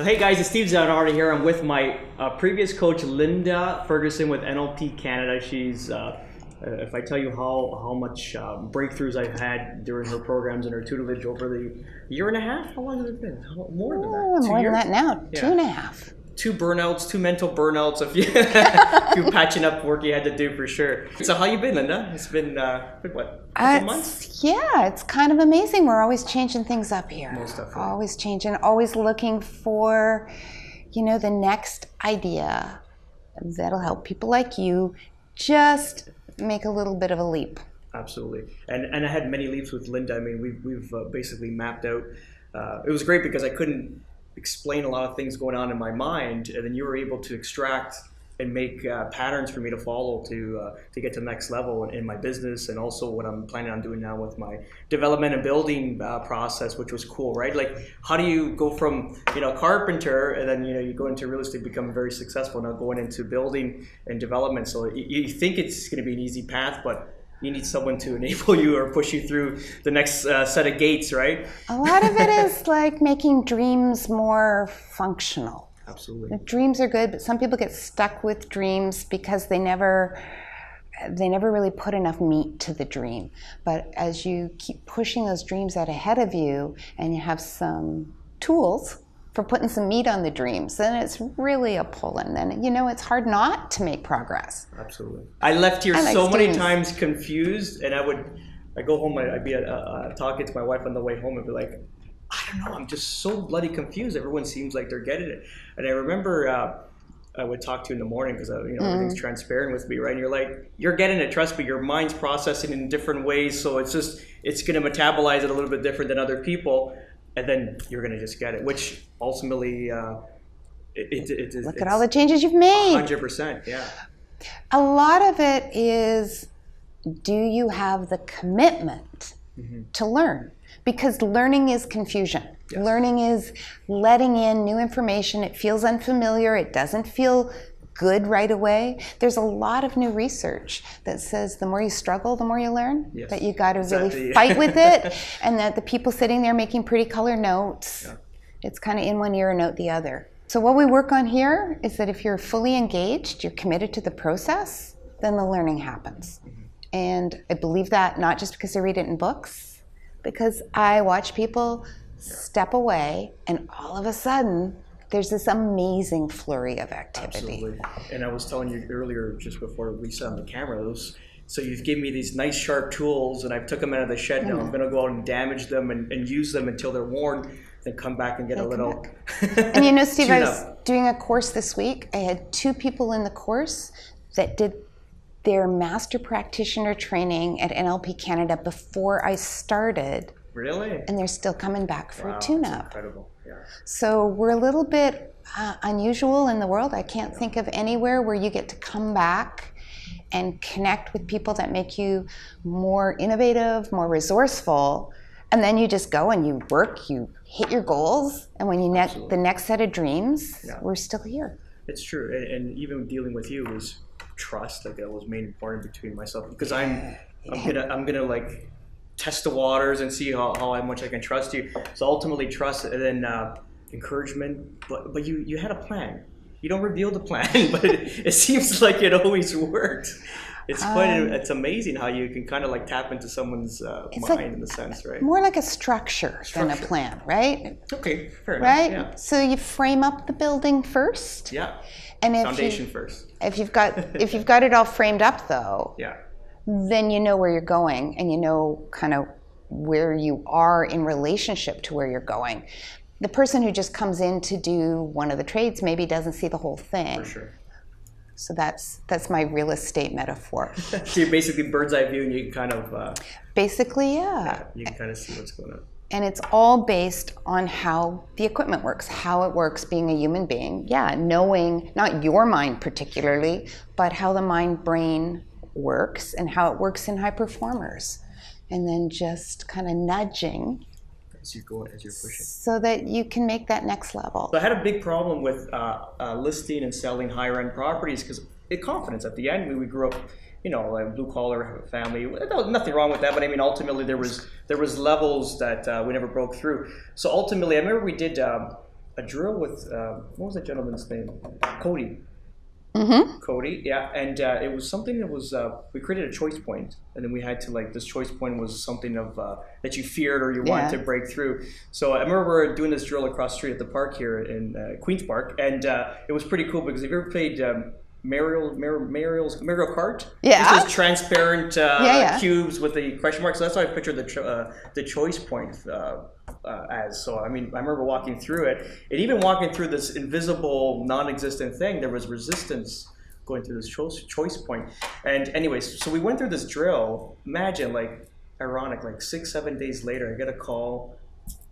Hey guys, it's Steve Zalunardo here. I'm with my previous coach, Linda Ferguson with NLP Canada. She's, if I tell you how much breakthroughs I've had during her programs and her tutelage over the year and a half, how long has it been? More than that. More than that now, Yeah. 2.5. 2 burnouts, 2 mental burnouts, a few patching up work you had to do for sure. So how you been, Linda? It's been what, a couple months? Yeah, it's kind of amazing. We're always changing things up here. Most definitely. Always changing, always looking for, the next idea that'll help people like you just make a little bit of a leap. Absolutely. And I had many leaps with Linda. I mean, we've basically mapped out. It was great because I couldn't explain a lot of things going on in my mind, and then you were able to extract and make patterns for me to follow to get to the next level in my business, and also what I'm planning on doing now with my development and building process, which was cool, right? Like, how do you go from carpenter and then you go into real estate, become very successful, now going into building and development? So you think it's going to be an easy path, but you need someone to enable you or push you through the next set of gates, right? A lot of it is like making dreams more functional. Absolutely. Dreams are good, but some people get stuck with dreams because they never really put enough meat to the dream. But as you keep pushing those dreams out ahead of you and you have some tools for putting some meat on the dreams, then it's really a pull, and then it's hard not to make progress. Absolutely. I left here so many times confused, and I go home, I'd be talking to my wife on the way home and be like, I don't know, I'm just so bloody confused. Everyone seems like they're getting it. And I remember I would talk to you in the morning because everything's transparent with me, right? And you're like, you're getting it, trust me, your mind's processing in different ways, so it's going to metabolize it a little bit different than other people, and then you're going to just get it, which ultimately look at all the changes you've made. 100%, yeah. A lot of it is, do you have the commitment to learn? Because learning is confusion. Yes. Learning is letting in new information. It feels unfamiliar. It doesn't feel good right away. There's a lot of new research that says the more you struggle, the more you learn. Yes. That you got to really fight with it, and that the people sitting there making pretty color notes, it's kind of in one ear and out the other. So what we work on here is that if you're fully engaged, you're committed to the process, then the learning happens. And I believe that not just because I read it in books, because I watch people step away and all of a sudden there's this amazing flurry of activity. Absolutely. And I was telling you earlier, just before we set on the camera, so you've given me these nice sharp tools, and I've took them out of the shed. Now I'm going to go out and damage them and use them until they're worn, then come back and get a little And Steve, I was doing a course this week. I had 2 people in the course that did their master practitioner training at NLP Canada before I started. Really? And they're still coming back for a tune-up. That's incredible. Yeah. So we're a little bit unusual in the world. I can't think of anywhere where you get to come back and connect with people that make you more innovative, more resourceful, and then you just go and you work, you hit your goals, and when you the next set of dreams, we're still here. It's true, and even dealing with you was trust. Like, that was main important between myself, because I'm gonna like test the waters and see how much I can trust you. So ultimately trust, and then encouragement. But you had a plan. You don't reveal the plan, but it seems like it always worked. It's it's amazing how you can kind of like tap into someone's mind, in the sense, right? More like a structure than a plan, right? Okay, fair enough. Right? Yeah. So you frame up the building first. Yeah. And foundation first. If you've got it all framed up though, then you know where you're going, and you know kind of where you are in relationship to where you're going. The person who just comes in to do one of the trades maybe doesn't see the whole thing. For sure. So that's my real estate metaphor. So you're basically bird's eye view, and you can kind of... basically, yeah. You can kind of see what's going on. And it's all based on how the equipment works, how it works being a human being. Yeah, knowing, not your mind particularly, but how the mind-brain works and how it works in high performers. And then just kind of nudging as you're pushing, so that you can make that next level. So I had a big problem with listing and selling higher end properties, because confidence at the end. We grew up, like blue collar family. There was nothing wrong with that, but I mean, ultimately there was levels that we never broke through. So ultimately, I remember we did a drill with what was that gentleman's name? Cody. Mm-hmm. Cody, yeah, and it was something that was we created a choice point, and then we had to this choice point was something of that you feared or you wanted to break through. So I remember we were doing this drill across the street at the park here in Queens Park, and it was pretty cool because have you ever played Mario Kart? Yeah. It's just transparent cubes with the question mark. So that's how I pictured the choice point as. So I mean, I remember walking through it, and even walking through this invisible, non-existent thing, there was resistance going through this choice point. And anyways, so we went through this drill. Imagine, ironic, 6-7 days later, I get a call,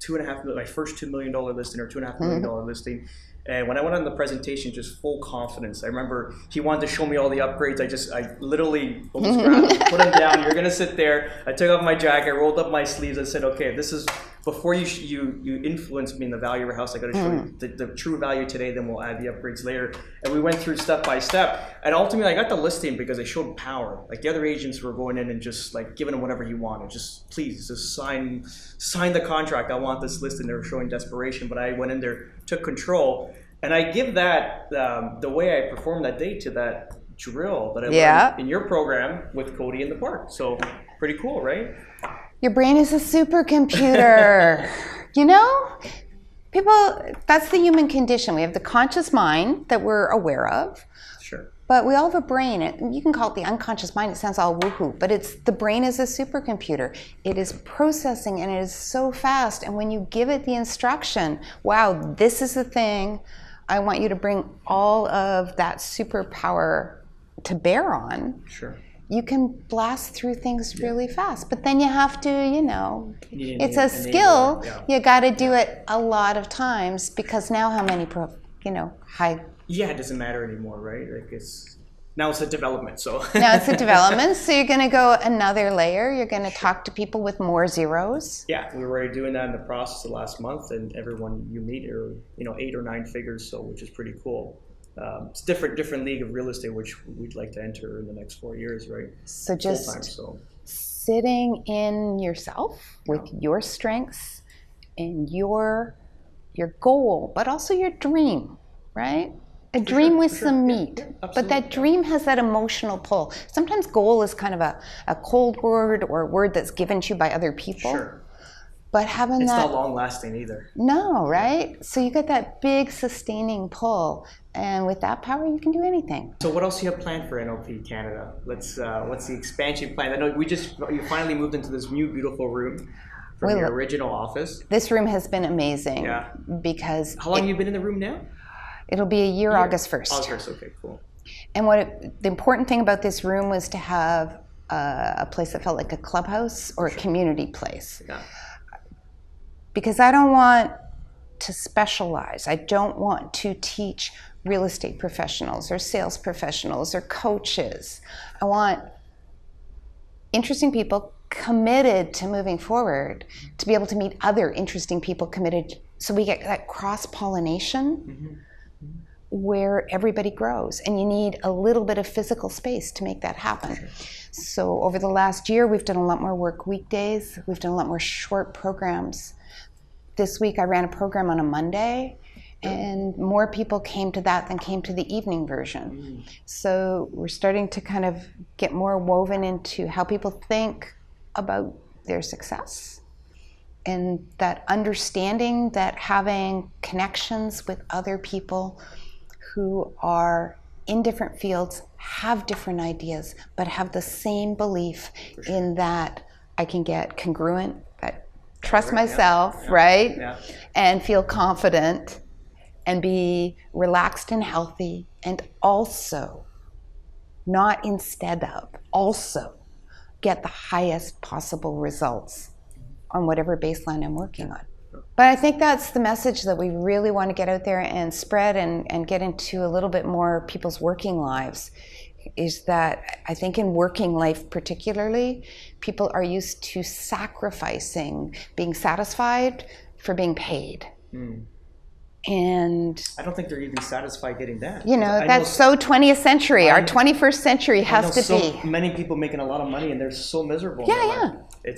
$2.5 million, my first $2 million listing or $2.5 million listing. And when I went on the presentation, just full confidence. I remember he wanted to show me all the upgrades. I literally almost grabbed him, put him down. You're gonna sit there. I took off my jacket, rolled up my sleeves. I said, okay, this is before you influence me in the value of your house. I got to show you the true value today. Then we'll add the upgrades later. And we went through step by step. And ultimately, I got the listing because I showed power. The other agents were going in and just giving him whatever he wanted. Just please, just sign the contract. I want this listing. They were showing desperation, but I went in there, took control, and I give that the way I performed that day to that drill that I learned in your program with Cody in the park. So pretty cool, right? Your brain is a supercomputer. People, that's the human condition. We have the conscious mind that we're aware of. Sure. But we all have a brain. You can call it the unconscious mind. It sounds all woohoo. But the brain is a supercomputer. It is processing, and it is so fast. And when you give it the instruction, wow, this is the thing I want you to bring all of that superpower to bear on. Sure. You can blast through things really fast, but then you have to, it's a skill. You got to do it a lot of times because now how many, high. Yeah, it doesn't matter anymore, right? Now it's a development, so. Now it's a development, so you're going to go another layer. You're going to talk to people with more zeros. Yeah, we were already doing that in the process the last month, and everyone you meet are, 8 or 9 figures, so which is pretty cool. It's different league of real estate, which we'd like to enter in the next 4 years, right? So just sitting in yourself with your strengths and your goal, but also your dream, right? A dream with some meat, but that dream has that emotional pull. Sometimes goal is kind of a cold word or a word that's given to you by other people. Sure. But having it's not long lasting either. No, right? So you get that big sustaining pull, and with that power, you can do anything. So what else do you have planned for NLP Canada? What's the expansion plan? I know you finally moved into this new beautiful room from your original office. This room has been amazing. Yeah. Because how long have you been in the room now? It'll be a year. August 1st. August 1st, okay, cool. And the important thing about this room was to have a place that felt like a clubhouse or a community place. Yeah. Because I don't want to specialize. I don't want to teach real estate professionals or sales professionals or coaches. I want interesting people committed to moving forward to be able to meet other interesting people committed, so we get that cross-pollination where everybody grows. And you need a little bit of physical space to make that happen. Sure. So over the last year, we've done a lot more work weekdays. We've done a lot more short programs. This week I ran a program on a Monday, and more people came to that than came to the evening version. So we're starting to kind of get more woven into how people think about their success, and that understanding that having connections with other people who are in different fields, have different ideas, but have the same belief in that I can get congruent, trust myself, right? Yeah. And feel confident and be relaxed and healthy, and also, not instead of, also get the highest possible results on whatever baseline I'm working on. But I think that's the message that we really want to get out there and spread and get into a little bit more people's working lives, is that I think in working life particularly, people are used to sacrificing being satisfied for being paid. And I don't think they're even satisfied getting that. That's so 20th century. Our 21st century has to be. Many people making a lot of money and they're so miserable. Yeah.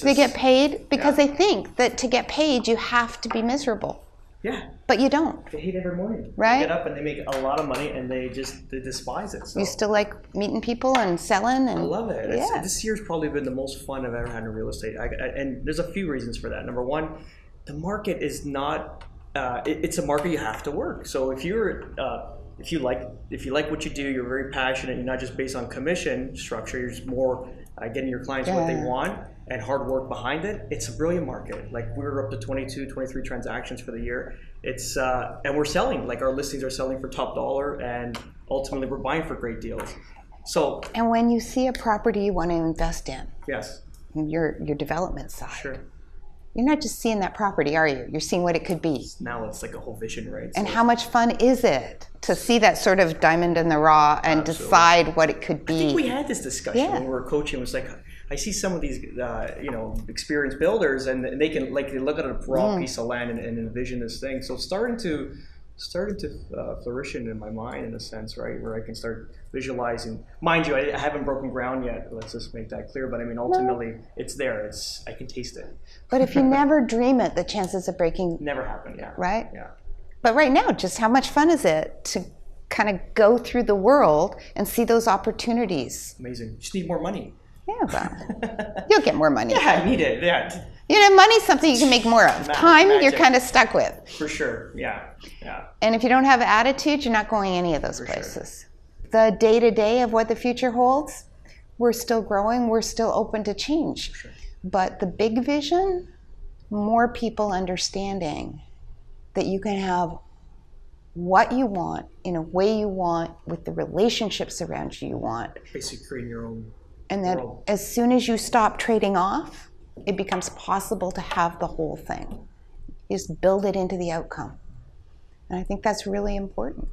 They get paid because they think that to get paid, you have to be miserable. Yeah. But you don't. They hate every morning. Right? They get up and they make a lot of money and they despise it. So. You still like meeting people and selling? And I love it. Yeah. This year's probably been the most fun I've ever had in real estate. And there's a few reasons for that. Number one, the market is not, it's a market you have to work. So if you like what you do, you're very passionate, you're not just based on commission structure, you're just more getting your clients what they want and hard work behind it, it's a brilliant market. Like we're up to 22, 23 transactions for the year. It's and we're selling, like our listings are selling for top dollar and ultimately we're buying for great deals. So and when you see a property you want to invest in, yes, your development side. Sure. You're not just seeing that property, are you? You're seeing what it could be. Now it's like a whole vision, right? And so how much fun is it to see that sort of diamond in the raw and decide what it could be? I think we had this discussion when we were coaching. It was like, I see some of these, experienced builders, and they can they look at a raw piece of land and envision this thing. So starting to flourish in my mind in a sense, right, where I can start visualizing. Mind you, I haven't broken ground yet. Let's just make that clear. But I mean, ultimately, it's there. I can taste it. But if you never dream it, the chances of breaking never happen. Yeah. Right. Yeah. But right now, just how much fun is it to kind of go through the world and see those opportunities? Amazing. You just need more money. Yeah, well, you'll get more money. Yeah, I need it. Yeah. Money's something you can make more of. Time, you're kind of stuck with. For sure. Yeah. Yeah. And if you don't have attitude, you're not going any of those places. Sure. The day-to-day of what the future holds, we're still growing. We're still open to change. Sure. But the big vision, more people understanding that you can have what you want in a way you want with the relationships around you want. Basically creating your own and that world. As soon as you stop trading off, it becomes possible to have the whole thing. You just build it into the outcome. And I think that's really important.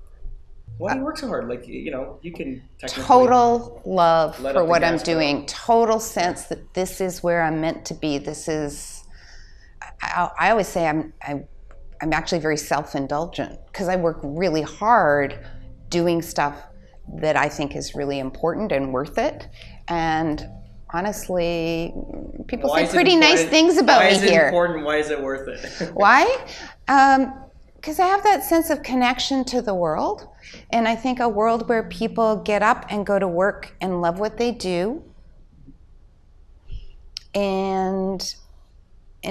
Why do you work so hard? You can total love for what I'm doing. Total sense that this is where I'm meant to be. This is, I always say I'm actually very self-indulgent because I work really hard doing stuff that I think is really important and worth it. And honestly, people say pretty nice things about me here. Why is it important? Why is it worth it? Why? Because I have that sense of connection to the world. And I think a world where people get up and go to work and love what they do and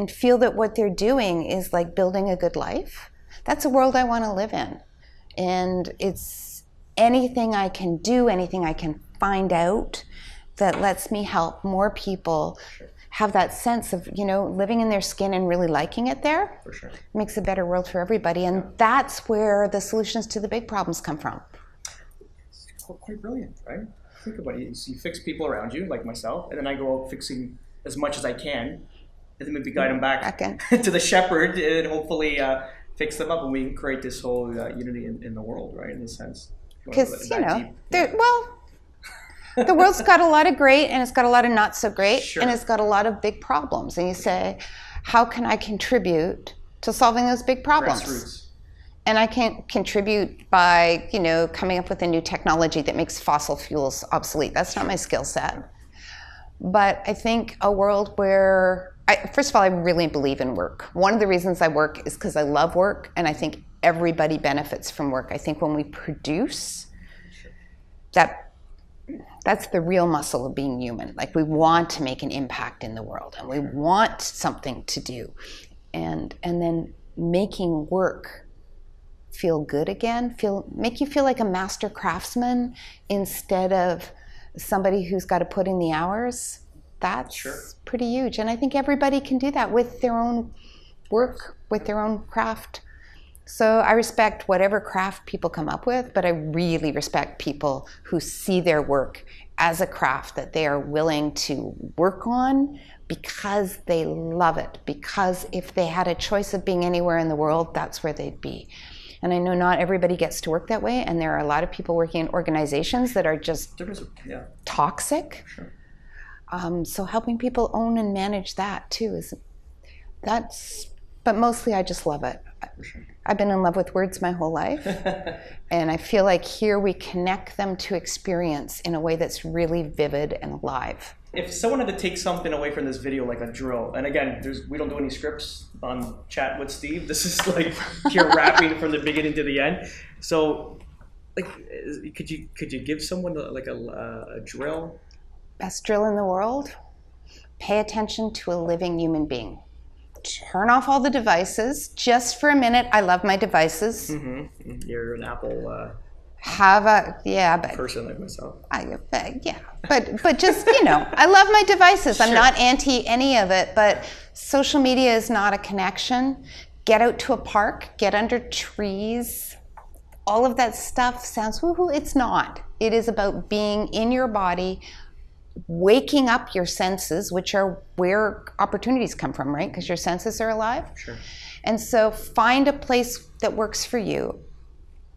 feel that what they're doing is like building a good life. That's a world I want to live in. And it's anything I can do, anything I can find out that lets me help more people have that sense of, living in their skin and really liking it there. For sure. Makes a better world for everybody. And that's where the solutions to the big problems come from. It's quite brilliant, right? Think about it. You fix people around you, like myself, and then I go out fixing as much as I can, and then maybe guide them back to the shepherd and hopefully fix them up, and we can create this whole unity in the world, right, in a sense. Because, the world's got a lot of great and it's got a lot of not so great, and it's got a lot of big problems. And you say, how can I contribute to solving those big problems? Grassroots. And I can contribute by, coming up with a new technology that makes fossil fuels obsolete. That's not my skill set. But I think a world where, first of all, I really believe in work. One of the reasons I work is because I love work, and I think everybody benefits from work. I think when we produce, that's the real muscle of being human. Like, we want to make an impact in the world, and we want something to do. And then making work feel good again, make you feel like a master craftsman instead of somebody who's got to put in the hours. That's pretty huge. And I think everybody can do that with their own work, with their own craft. So I respect whatever craft people come up with, but I really respect people who see their work as a craft that they are willing to work on because they love it. Because if they had a choice of being anywhere in the world, that's where they'd be. And I know not everybody gets to work that way, and there are a lot of people working in organizations that are just toxic. Sure. So helping people own and manage that too but mostly I just love it. Sure. I've been in love with words my whole life, and I feel like here we connect them to experience in a way that's really vivid and alive. If someone had to take something away from this video, like a drill, and again, we don't do any scripts on Chat with Steve. This is like pure rapping from the beginning to the end. So, like, could you give someone like a drill? Best drill in the world? Pay attention to a living human being. Turn off all the devices just for a minute. I love my devices. Mm-hmm. You're an Apple but person like myself. But just, I love my devices. I'm Sure. not anti any of it, but social media is not a connection. Get out to a park, get under trees. All of that stuff sounds woohoo. It's not. It is about being in your body, waking up your senses, which are where opportunities come from, right? Because your senses are alive. Sure. And so find a place that works for you.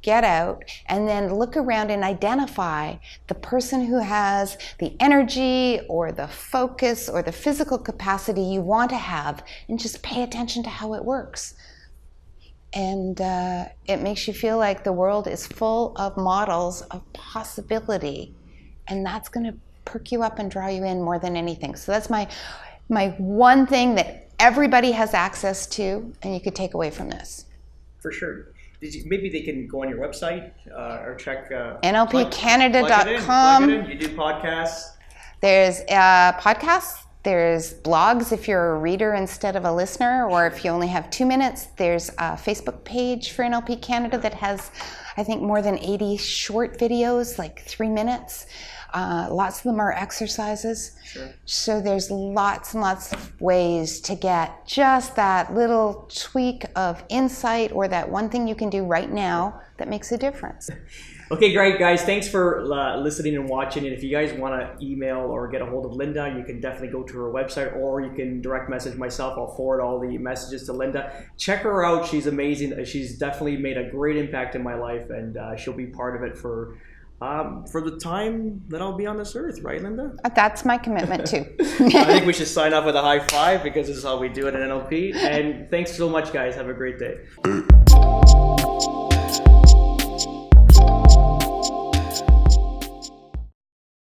Get out and then look around and identify the person who has the energy or the focus or the physical capacity you want to have, and just pay attention to how it works. And it makes you feel like the world is full of models of possibility, and that's going to perk you up and draw you in more than anything. So that's my one thing that everybody has access to, and you could take away from this. For sure. Maybe they can go on your website or check NLPcanada.com. You do podcasts. There's podcasts. There's blogs if you're a reader instead of a listener, or if you only have 2 minutes. There's a Facebook page for NLP Canada that has, I think, more than 80 short videos, like 3 minutes. Lots of them are exercises. Sure. So there's lots and lots of ways to get just that little tweak of insight, or that one thing you can do right now that makes a difference. Okay, great, guys. Thanks for listening and watching. And if you guys want to email or get a hold of Linda, you can definitely go to her website, or you can direct message myself. I'll forward all the messages to Linda. Check her out. She's amazing. She's definitely made a great impact in my life, and she'll be part of it for the time that I'll be on this earth, right, Linda? That's my commitment too. I think we should sign off with a high five, because this is how we do it in NLP. And thanks so much, guys. Have a great day.